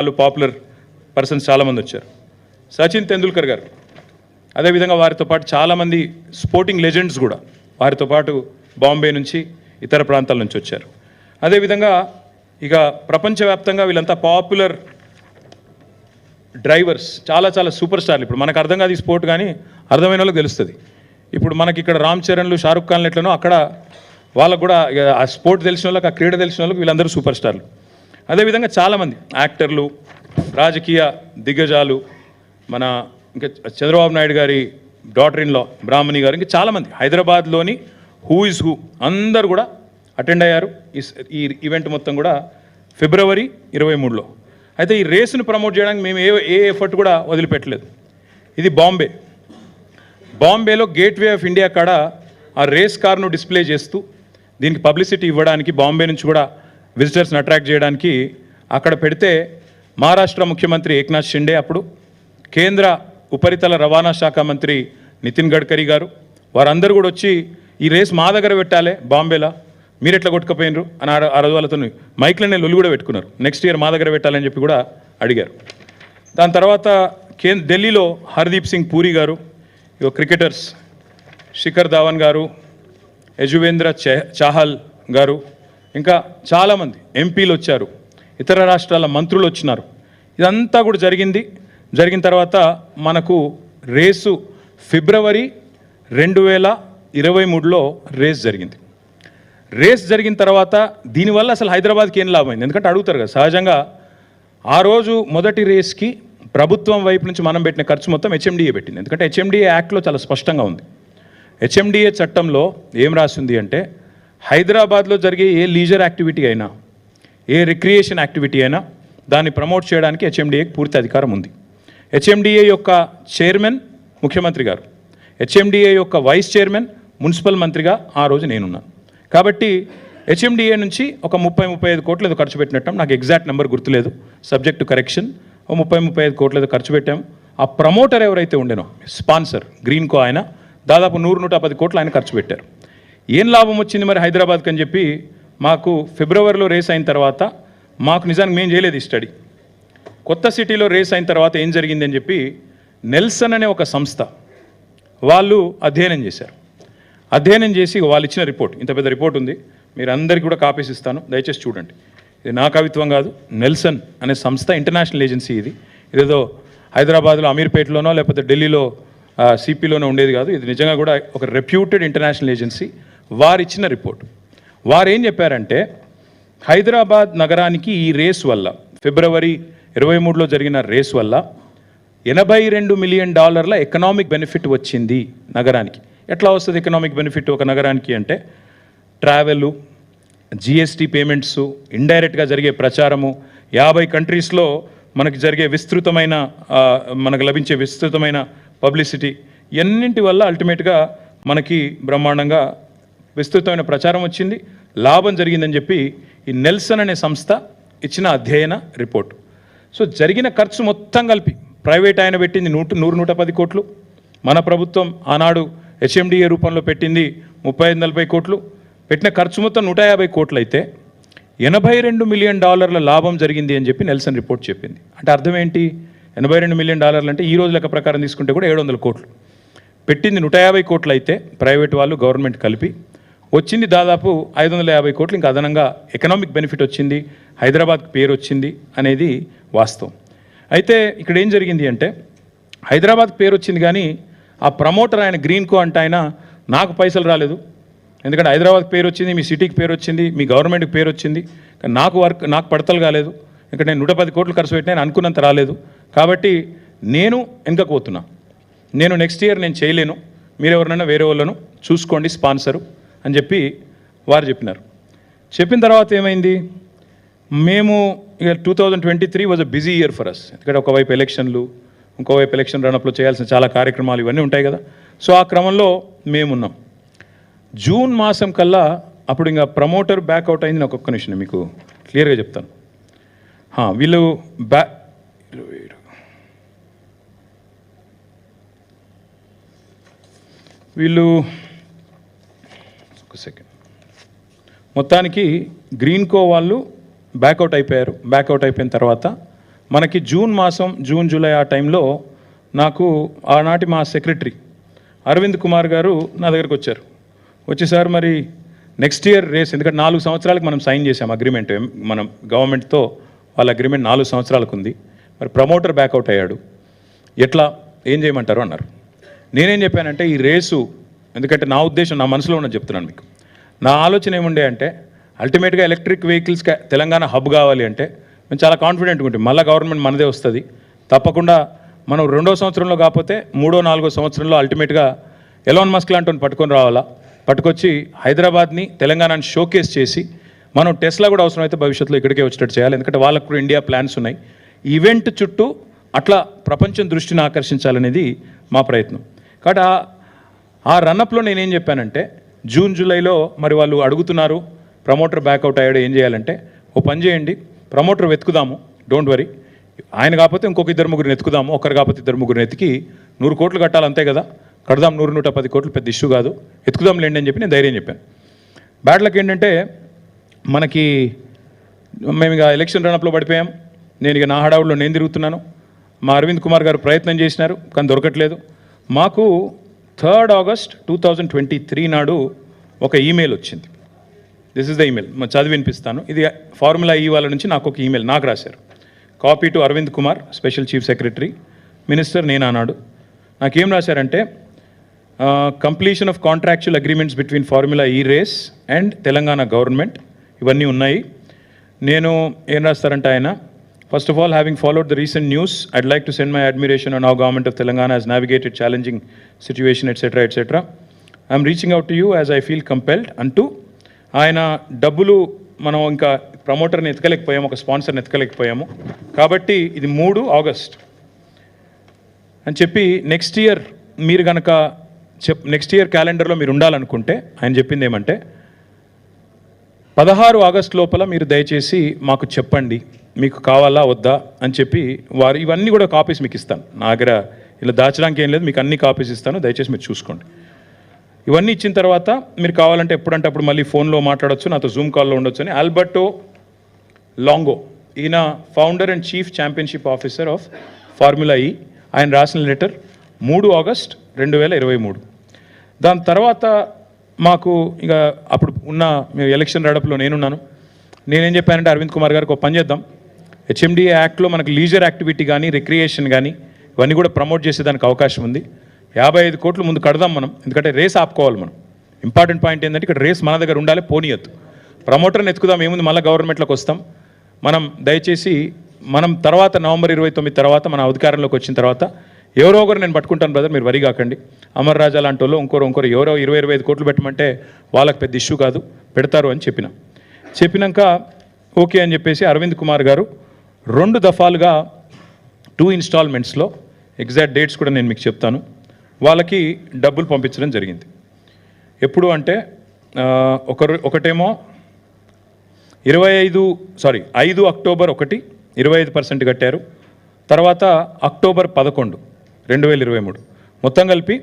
వాళ్ళు popular persons చాలామంది వచ్చారు. సచిన్ తెందుల్కర్ గారు, అదేవిధంగా వారితో పాటు చాలామంది స్పోర్టింగ్ లెజెండ్స్ కూడా వారితో పాటు బాంబే నుంచి ఇతర ప్రాంతాల నుంచి వచ్చారు. అదేవిధంగా ఇక ప్రపంచవ్యాప్తంగా వీళ్ళంతా పాపులర్ డ్రైవర్స్, చాలా చాలా సూపర్ స్టార్లు. ఇప్పుడు మనకు అర్థం కాదు ఈ స్పోర్ట్, కానీ అర్థమైన వాళ్ళకి తెలుస్తుంది. ఇప్పుడు మనకి ఇక్కడ రామ్ చరణ్లు, షారుఖ్ ఖాన్లు ఎట్లనో అక్కడ వాళ్ళకు కూడా ఆ స్పోర్ట్ తెలిసిన వాళ్ళకి, ఆ క్రీడ తెలిసిన వాళ్ళకి వీళ్ళందరూ సూపర్ స్టార్లు. అదేవిధంగా చాలామంది యాక్టర్లు, రాజకీయ దిగ్గజాలు, మన ఇంకా చంద్రబాబు నాయుడు గారి డాటర్ ఇన్ లా బ్రాహ్మణి గారు, ఇంకా చాలామంది హైదరాబాద్లోని హూ ఇస్ హూ అందరూ కూడా అటెండ్ అయ్యారు ఈ ఈవెంట్ మొత్తం కూడా ఫిబ్రవరి 23లో. అయితే ఈ రేసును ప్రమోట్ చేయడానికి మేము ఏ ఎఫర్ట్ కూడా వదిలిపెట్టలేదు. ఇది బాంబేలో గేట్వే ఆఫ్ ఇండియా కాడ ఆ రేస్ కార్ను డిస్ప్లే చేస్తూ దీనికి పబ్లిసిటీ ఇవ్వడానికి, బాంబే నుంచి కూడా విజిటర్స్ని అట్రాక్ట్ చేయడానికి అక్కడ పెడితే మహారాష్ట్ర ముఖ్యమంత్రి ఏక్నాథ్ షిండే, అప్పుడు కేంద్ర ఉపరితల రవాణా శాఖ మంత్రి నితిన్ గడ్కరీ గారు, వారందరూ కూడా వచ్చి ఈ రేస్ మా దగ్గర పెట్టాలి బాంబేలో, మీరు ఎట్లా కొట్టుకుపోయినరు అని ఆ రోజు వాళ్ళతో మైక్లనే లొల్లు కూడా పెట్టుకున్నారు. నెక్స్ట్ ఇయర్ మా దగ్గర పెట్టాలని చెప్పి కూడా అడిగారు. దాని తర్వాత ఢిల్లీలో హర్దీప్ సింగ్ పూరి గారు, క్రికెటర్స్ శిఖర్ ధావన్ గారు, యజువేంద్ర చాహల్ గారు, ఇంకా చాలామంది ఎంపీలు వచ్చారు, ఇతర రాష్ట్రాల మంత్రులు వచ్చినారు. ఇదంతా కూడా జరిగిన తర్వాత మనకు రేసు ఫిబ్రవరి 2023లో రేస్ జరిగింది. రేస్ జరిగిన తర్వాత దీనివల్ల అసలు హైదరాబాద్కి ఏం లాభమైంది? ఎందుకంటే అడుగుతారు కదా సహజంగా. ఆ రోజు మొదటి రేస్కి ప్రభుత్వం వైపు నుంచి మనం పెట్టిన ఖర్చు మొత్తం హెచ్ఎండిఏ పెట్టింది. ఎందుకంటే హెచ్ఎండిఏ యాక్ట్లో చాలా స్పష్టంగా ఉంది. హెచ్ఎండిఏ చట్టంలో ఏం రాసింది అంటే, హైదరాబాద్లో జరిగే ఏ లీజర్ యాక్టివిటీ అయినా, ఏ రిక్రియేషన్ యాక్టివిటీ అయినా దాన్ని ప్రమోట్ చేయడానికి హెచ్ఎండిఏకి పూర్తి అధికారం ఉంది. హెచ్ఎండిఏ యొక్క చైర్మన్ ముఖ్యమంత్రి గారు, హెచ్ఎండిఏ యొక్క వైస్ చైర్మన్ మున్సిపల్ మంత్రిగా ఆ రోజు నేనున్నాను. కాబట్టి హెచ్ఎండిఏ నుంచి ఒక 30-35 కోట్లు ఏదో ఖర్చు పెట్టినట్టు, నాకు ఎగ్జాక్ట్ నెంబర్ గుర్తులేదు, సబ్జెక్ట్ టు కరెక్షన్. 30-35 కోట్లు ఏదో ఖర్చు పెట్టాము. ఆ ప్రమోటర్ ఎవరైతే ఉండేనో, స్పాన్సర్ గ్రీన్కో, ఆయన దాదాపు 100-110 కోట్లు ఆయన ఖర్చు పెట్టారు. ఏం లాభం వచ్చింది మరి హైదరాబాద్కి అని చెప్పి మాకు ఫిబ్రవరిలో రేస్ అయిన తర్వాత మాకు నిజానికి మేము చేయలేదు ఈ స్టడీ. కొత్త సిటీలో రేస్ అయిన తర్వాత ఏం జరిగింది అని చెప్పి నెల్సన్ అనే ఒక సంస్థ వాళ్ళు అధ్యయనం చేశారు. అధ్యయనం చేసి వాళ్ళు ఇచ్చిన రిపోర్ట్, ఇంత పెద్ద రిపోర్ట్ ఉంది, మీరు అందరికీ కూడా కాపీస్ ఇస్తాను, దయచేసి చూడండి. ఇది నా కవిత్వం కాదు, నెల్సన్ అనే సంస్థ ఇంటర్నేషనల్ ఏజెన్సీ. ఇదేదో హైదరాబాద్లో అమీర్పేటలోనో లేకపోతే ఢిల్లీలో సిపిలోనో ఉండేది కాదు. ఇది నిజంగా కూడా ఒక రెప్యూటెడ్ ఇంటర్నేషనల్ ఏజెన్సీ. వారు ఇచ్చిన రిపోర్ట్, వారు ఏం చెప్పారంటే, హైదరాబాద్ నగరానికి ఈ రేస్ వల్ల, ఫిబ్రవరి 23లో జరిగిన రేస్ వల్ల $82 మిలియన్ ఎకనామిక్ బెనిఫిట్ వచ్చింది నగరానికి. ఎట్లా వస్తుంది ఎకనామిక్ బెనిఫిట్ ఒక నగరానికి అంటే, ట్రావెలు, జిఎస్టీ పేమెంట్స్, ఇండైరెక్ట్గా జరిగే ప్రచారము, 50 కంట్రీస్లో మనకు జరిగే మనకు లభించే విస్తృతమైన పబ్లిసిటీ, ఎన్నింటి వల్ల అల్టిమేట్గా మనకి బ్రహ్మాండంగా విస్తృతమైన ప్రచారం వచ్చింది, లాభం జరిగిందని చెప్పి ఈ నెల్సన్ అనే సంస్థ ఇచ్చిన అధ్యయన రిపోర్టు. సో జరిగిన ఖర్చు మొత్తం కలిపి ప్రైవేట్ ఆయన పెట్టింది 100-110 కోట్లు, మన ప్రభుత్వం ఆనాడు హెచ్ఎండిఏ రూపంలో పెట్టింది 35-40 కోట్లు, పెట్టిన ఖర్చు మొత్తం 150 కోట్లు అయితే $82 మిలియన్ లాభం జరిగింది అని చెప్పి నెల్సన్ రిపోర్ట్ చెప్పింది. అంటే అర్థం ఏంటి? $82 మిలియన్ అంటే ఈ రోజు లెక్క ప్రకారం తీసుకుంటే కూడా 700 కోట్లు. పెట్టింది 150 కోట్లు అయితే ప్రైవేట్ వాళ్ళు, గవర్నమెంట్ కలిపి వచ్చింది దాదాపు 550 కోట్లు. ఇంకా అదనంగా ఎకనామిక్ బెనిఫిట్ వచ్చింది, హైదరాబాద్కి పేరు వచ్చింది అనేది వాస్తవం. అయితే ఇక్కడ ఏం జరిగింది అంటే, హైదరాబాద్కి పేరు వచ్చింది కానీ ఆ ప్రమోటర్ ఆయన గ్రీన్కో అంటే ఆయన, నాకు పైసలు రాలేదు, ఎందుకంటే హైదరాబాద్కి పేరు వచ్చింది, మీ సిటీకి పేరు వచ్చింది, మీ గవర్నమెంట్కి పేరు వచ్చింది, కానీ నాకు పడతలు కాలేదు, ఇక్కడ నేను 110 కోట్లు ఖర్చు పెట్టినా నేను అనుకున్నంత రాలేదు, కాబట్టి నేను వెనకకు పోతున్నా, నేను నెక్స్ట్ ఇయర్ నేను చేయలేను, మీరు ఎవరినైనా వేరే వాళ్ళను చూసుకోండి స్పాన్సరు అని చెప్పి వారు చెప్పినారు. చెప్పిన తర్వాత ఏమైంది, మేము ఇక 2023 was a busy year for us. ఎందుకంటే ఒకవైపు ఎలక్షన్లు, ఇంకోవైపు ఎలక్షన్ రన్అప్లో చేయాల్సిన చాలా కార్యక్రమాలు ఇవన్నీ ఉంటాయి కదా. సో ఆ క్రమంలో మేమున్నాం. జూన్ మాసం కల్లా అప్పుడు ఇంకా ప్రమోటర్ బ్యాక్అవుట్ అయింది. నాకు ఒక్క నిమిషం మీకు క్లియర్గా చెప్తాను. వీళ్ళు ఒక సెకండ్, మొత్తానికి గ్రీన్కో వాళ్ళు బ్యాక్అవుట్ అయిపోయారు. బ్యాక్అవుట్ అయిపోయిన తర్వాత మనకి జూన్ జూలై ఆ టైంలో నాకు ఆనాటి మా సెక్రటరీ అరవింద్ కుమార్ గారు నా దగ్గరికి వచ్చారు. వచ్చేసారు మరి నెక్స్ట్ ఇయర్ రేస్, ఎందుకంటే 4 సంవత్సరాలకు మనం సైన్ చేసాం అగ్రిమెంట్, మనం గవర్నమెంట్తో వాళ్ళ అగ్రిమెంట్ 4 సంవత్సరాలకు ఉంది. మరి ప్రమోటర్ బ్యాకౌట్ అయ్యాడు, ఎట్లా ఏం చేయమంటారు అన్నారు. నేనేం చెప్పానంటే ఈ రేసు, ఎందుకంటే నా ఉద్దేశం నా మనసులో ఉన్నది చెప్తున్నాను మీకు. నా ఆలోచన ఏముండే అంటే అల్టిమేట్గా ఎలక్ట్రిక్ వెహికల్స్ తెలంగాణ హబ్ కావాలి అంటే మేము చాలా కాన్ఫిడెంట్గా ఉంటాం, మళ్ళీ గవర్నమెంట్ మనదే వస్తుంది తప్పకుండా. మనం 2వ సంవత్సరంలో కాకపోతే 3వ 4వ సంవత్సరంలో అల్టిమేట్గా ఎలాన్ మస్క్ లాంటి పట్టుకొని రావాలా, పట్టుకొచ్చి హైదరాబాద్ని తెలంగాణని షోకేస్ చేసి మనం టెస్లా కూడా అవసరమైతే భవిష్యత్తులో ఇక్కడికే వచ్చేటట్టు చేయాలి. ఎందుకంటే వాళ్ళకు కూడా ఇండియా ప్లాన్స్ ఉన్నాయి. ఈవెంట్ చుట్టూ అట్లా ప్రపంచం దృష్టిని ఆకర్షించాలనేది మా ప్రయత్నం. కాబట్టి ఆ రన్అప్లో నేనేం చెప్పానంటే జూన్ జూలైలో మరి వాళ్ళు అడుగుతున్నారు ప్రమోటర్ బ్యాకౌట్ అయ్యాడు ఏం చేయాలంటే, ఓ పని చేయండి ప్రమోటర్ వెతుకుదాము, డోంట్ వరీ, ఆయన కాకపోతే ఇంకొక 2-3 ఎత్తుకుదాము, ఒకరు కాకపోతే 2-3 ఎత్తికి 100 కోట్లు కట్టాలి అంతే కదా, కడదాం 100-110 కోట్లు, పెద్ద ఇష్యూ కాదు, ఎత్తుకుదాం లేండి అని చెప్పి నేను ధైర్యం చెప్పాను. బ్యాడ్ లక్ ఏంటంటే మనకి మేము ఇక ఎలక్షన్ రన్అప్లో పడిపోయాం. నేను ఇక నా హడావుడిలో నేను తిరుగుతున్నాను. మా అరవింద్ కుమార్ గారు ప్రయత్నం చేసినారు కానీ దొరకట్లేదు. మాకు 3rd ఆగస్ట్ 2023 నాడు ఒక ఈమెయిల్ వచ్చింది. దిస్ ఇస్ ద ఈమెయిల్, చదివి వినిపిస్తాను. ఇది ఫార్ములా ఈ వాళ్ళ నుంచి నాకు ఒక ఈమెయిల్ నాకు రాశారు. Copy to Arvind Kumar, special chief secretary, minister నేను అన్నాడు. నాకేం రాశారంటే completion of contractual agreements between formula E race and Telangana government, ఇవన్నీ ఉన్నాయి. నేను ఏం రాస్తారంటే ఆయన, first of all having followed the recent news I'd like to send my admiration on how government of Telangana has navigated challenging situation etc. I'm reaching out to you as I feel compelled అంటూ ఆయన డబ్బులు మనం ఇంకా ప్రమోటర్ని ఎత్తుకలేకపోయాము, ఒక స్పాన్సర్ని ఎత్తుకలేకపోయాము కాబట్టి ఇది 3 August అని చెప్పి నెక్స్ట్ ఇయర్ మీరు కనుక నెక్స్ట్ ఇయర్ క్యాలెండర్లో మీరు ఉండాలనుకుంటే ఆయన చెప్పింది ఏమంటే 16 ఆగస్ట్ లోపల మీరు దయచేసి మాకు చెప్పండి మీకు కావాలా వద్దా అని చెప్పి వారు ఇవన్నీ కూడా కాపీస్ మీకు ఇస్తాను. నా దగ్గర ఇలా దాచడానికి ఏం లేదు, మీకు అన్ని కాపీస్ ఇస్తాను, దయచేసి మీరు చూసుకోండి. ఇవన్నీ ఇచ్చిన తర్వాత మీరు కావాలంటే ఎప్పుడంటే అప్పుడు మళ్ళీ ఫోన్లో మాట్లాడవచ్చు, నాతో జూమ్ కాల్లో ఉండొచ్చు అని ఆల్బర్టో లాంగో, ఈయన founder and chief championship officer of formula ఈ, ఆయన రాసిన లెటర్ 3 ఆగస్ట్ 2023. దాని తర్వాత మాకు ఇక అప్పుడు ఉన్న ఎలక్షన్ రడప్లో నేనున్నాను. నేనేం చెప్పానంటే అరవింద్ కుమార్ గారికి ఒక పని చేద్దాం, హెచ్ఎండిఏ యాక్ట్లో మనకు లీజర్ యాక్టివిటీ కానీ రిక్రియేషన్ కానీ ఇవన్నీ కూడా ప్రమోట్ చేసేదానికి అవకాశం ఉంది. 55 కోట్లు ముందు కడదాం మనం, ఎందుకంటే రేస్ ఆపుకోవాలి మనం. ఇంపార్టెంట్ పాయింట్ ఏంటంటే ఇక్కడ రేస్ మన దగ్గర ఉండాలి, పోనీయద్దు. ప్రమోటర్ని ఎత్తుకుదాం, ఏముంది మళ్ళీ గవర్నమెంట్లోకి వస్తాం మనం. దయచేసి మనం తర్వాత నవంబర్ 29 తర్వాత మన అధికారంలోకి వచ్చిన తర్వాత ఎవరో ఒకరు నేను పట్టుకుంటాను బ్రదర్, మీరు వరి కాకండి. అమర్ రాజా లాంటి వాళ్ళు ఇంకోరు ఎవరో 20-25 కోట్లు పెట్టమంటే వాళ్ళకి పెద్ద ఇష్యూ కాదు, పెడతారు అని చెప్పినాక ఓకే అని చెప్పేసి అరవింద్ కుమార్ గారు 2 దఫాలుగా 2 ఇన్స్టాల్మెంట్స్లో, ఎగ్జాక్ట్ డేట్స్ కూడా నేను మీకు చెప్తాను, వాళ్ళకి డబ్బులు పంపించడం జరిగింది. ఎప్పుడు అంటే ఒకటేమో 5 అక్టోబర్ 1 25% కట్టారు. తర్వాత అక్టోబర్ 11 2023 మొత్తం కలిపి